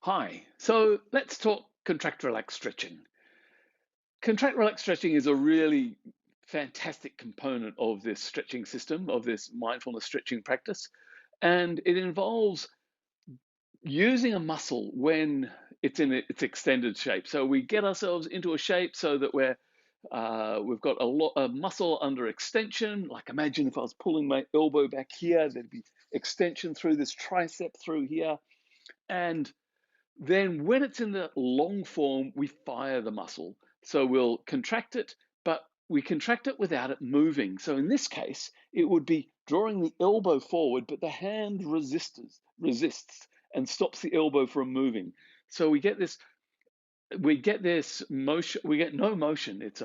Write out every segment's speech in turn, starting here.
Hi, so let's talk contract relax stretching. Contract relax stretching is a really fantastic component of this stretching system, of this mindfulness stretching practice. And it involves using a muscle when it's in its extended shape. So we get ourselves into a shape so that we've got a lot of muscle under extension. Like imagine if I was pulling my elbow back here, there'd be extension through this tricep through here. And then when it's in the long form, we fire the muscle. So we'll contract it, but we contract it without it moving. So in this case, it would be drawing the elbow forward, but the hand resists and stops the elbow from moving. So we get this motion, we get no motion. It's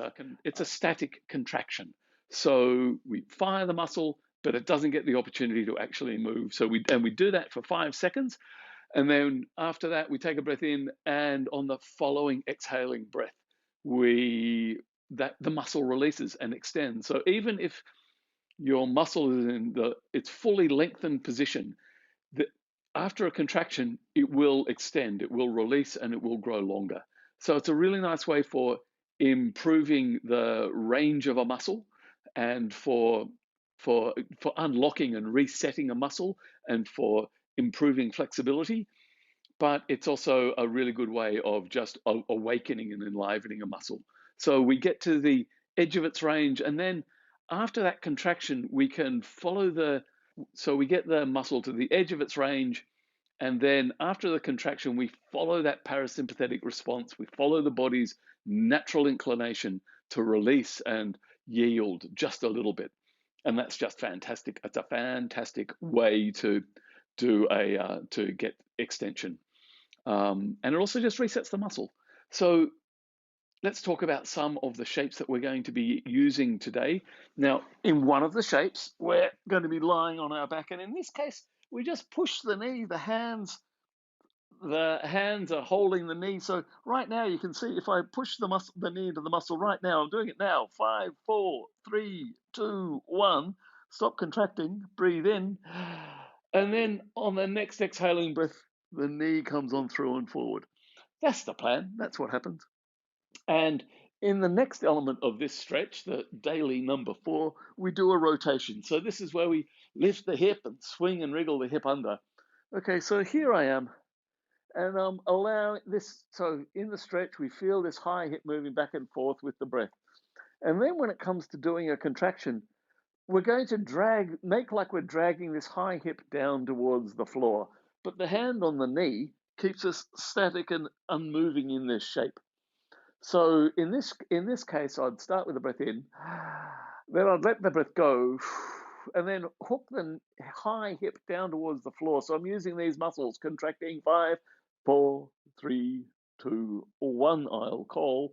a static contraction. So we fire the muscle, but it doesn't get the opportunity to actually move. So we do that for 5 seconds. And then after that, we take a breath in, and on the following exhaling breath, the muscle releases and extends. So even if your muscle is in its fully lengthened position, the, after a contraction, it will extend, it will release, and it will grow longer. So it's a really nice way for improving the range of a muscle and for unlocking and resetting a muscle and for improving flexibility, but it's also a really good way of just awakening and enlivening a muscle. So we get to the edge of its range, and then after that contraction, we can so we get the muscle to the edge of its range, and then after the contraction, we follow that parasympathetic response. We follow the body's natural inclination to release and yield just a little bit. And that's just fantastic. It's a fantastic way to get extension. And it also just resets the muscle. So let's talk about some of the shapes that we're going to be using today. Now, in one of the shapes, we're going to be lying on our back, and in this case, we just push the knee. The hands are holding the knee. So right now, you can see if I push the knee into the muscle right now, I'm doing it now. 5, 4, 3, 2, 1. Stop contracting. Breathe in, and then on the next exhaling breath, the knee comes on through and forward. That's the plan. That's what happens. And in the next element of this stretch, the daily number 4, we do a rotation. So this is where we lift the hip and swing and wriggle the hip under. Okay, so here I am. And allowing this, so in the stretch, we feel this high hip moving back and forth with the breath. And then when it comes to doing a contraction, we're going to make like we're dragging this high hip down towards the floor. But the hand on the knee keeps us static and unmoving in this shape. So in this case, I'd start with the breath in, then I'd let the breath go, and then hook the high hip down towards the floor. So I'm using these muscles, contracting 5, 4, 3, 2, 1. I'll call.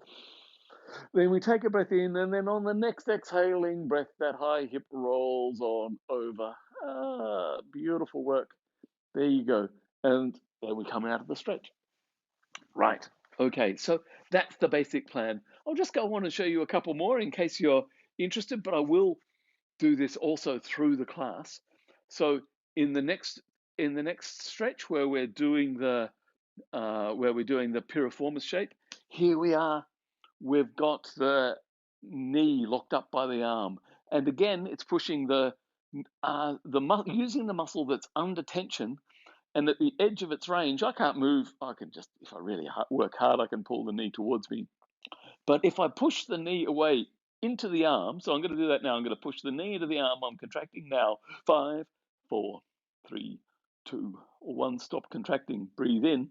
Then we take a breath in, and then on the next exhaling breath, that high hip rolls on over. Beautiful work. There you go. And then we come out of the stretch. Right. Okay, so that's the basic plan. I'll just go on and show you a couple more in case you're interested, but I will do this also through the class. So in the next stretch where we're doing the piriformis shape, here we are. We've got the knee locked up by the arm, and again, it's pushing using the muscle that's under tension and at the edge of its range. I can't move. I can just, if I really work hard, I can pull the knee towards me. But if I push the knee away into the arm, so I'm going to do that now. I'm going to push the knee into the arm. I'm contracting now. 5, 4, 3, 2, 1. Stop contracting. Breathe in.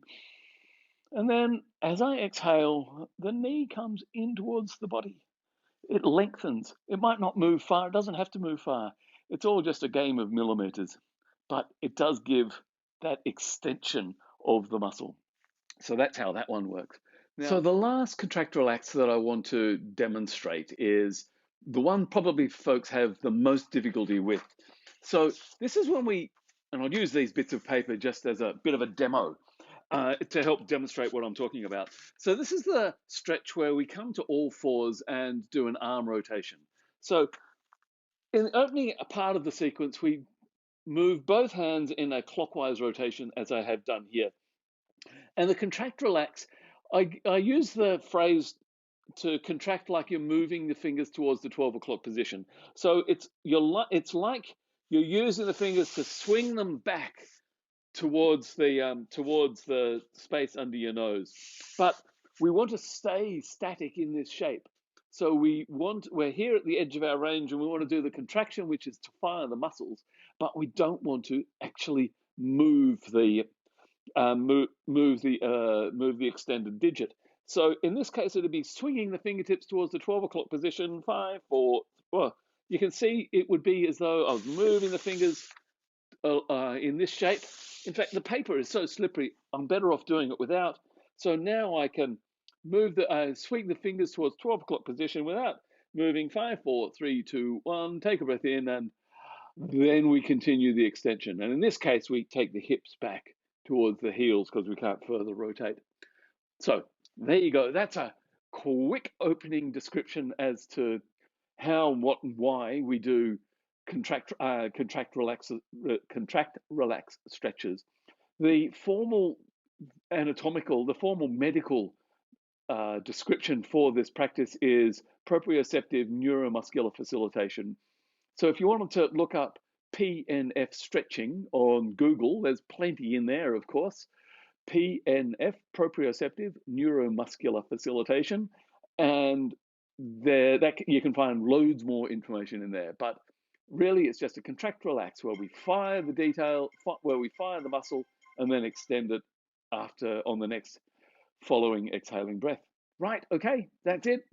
And then as I exhale, the knee comes in towards the body. It lengthens. It might not move far. It doesn't have to move far. It's all just a game of millimeters, but it does give that extension of the muscle. So that's how that one works. Now, so the last contract relax that I want to demonstrate is the one probably folks have the most difficulty with. So this is when and I'll use these bits of paper just as a bit of a demo to help demonstrate what I'm talking about. So this is the stretch where we come to all fours and do an arm rotation. So in opening a part of the sequence, we move both hands in a clockwise rotation, as I have done here. And the contract relax, I use the phrase to contract like you're moving the fingers towards the 12 o'clock position. So it's like you're using the fingers to swing them back towards the space under your nose. But we want to stay static in this shape. So we're here at the edge of our range and we want to do the contraction, which is to fire the muscles, but we don't want to actually move the move the extended digit. So in this case, it'd be swinging the fingertips towards the 12 o'clock position, 5, 4. Well, you can see it would be as though I was moving the fingers in this shape. In fact, the paper is so slippery, I'm better off doing it without. So now I can swing the fingers towards 12 o'clock position without moving. 5, 4, 3, 2, 1. Take a breath in, and then we continue the extension. And in this case, we take the hips back towards the heels because we can't further rotate. So there you go. That's a quick opening description as to how, what, and why we do contract, relax stretches. The formal the formal medical description for this practice is proprioceptive neuromuscular facilitation. So if you wanted to look up PNF stretching on Google, there's plenty in there, of course. PNF, proprioceptive neuromuscular facilitation, and you can find loads more information in there. But really, it's just a contract relax where we fire the muscle, and then extend it after on the next following exhaling breath. Right, okay, that's it.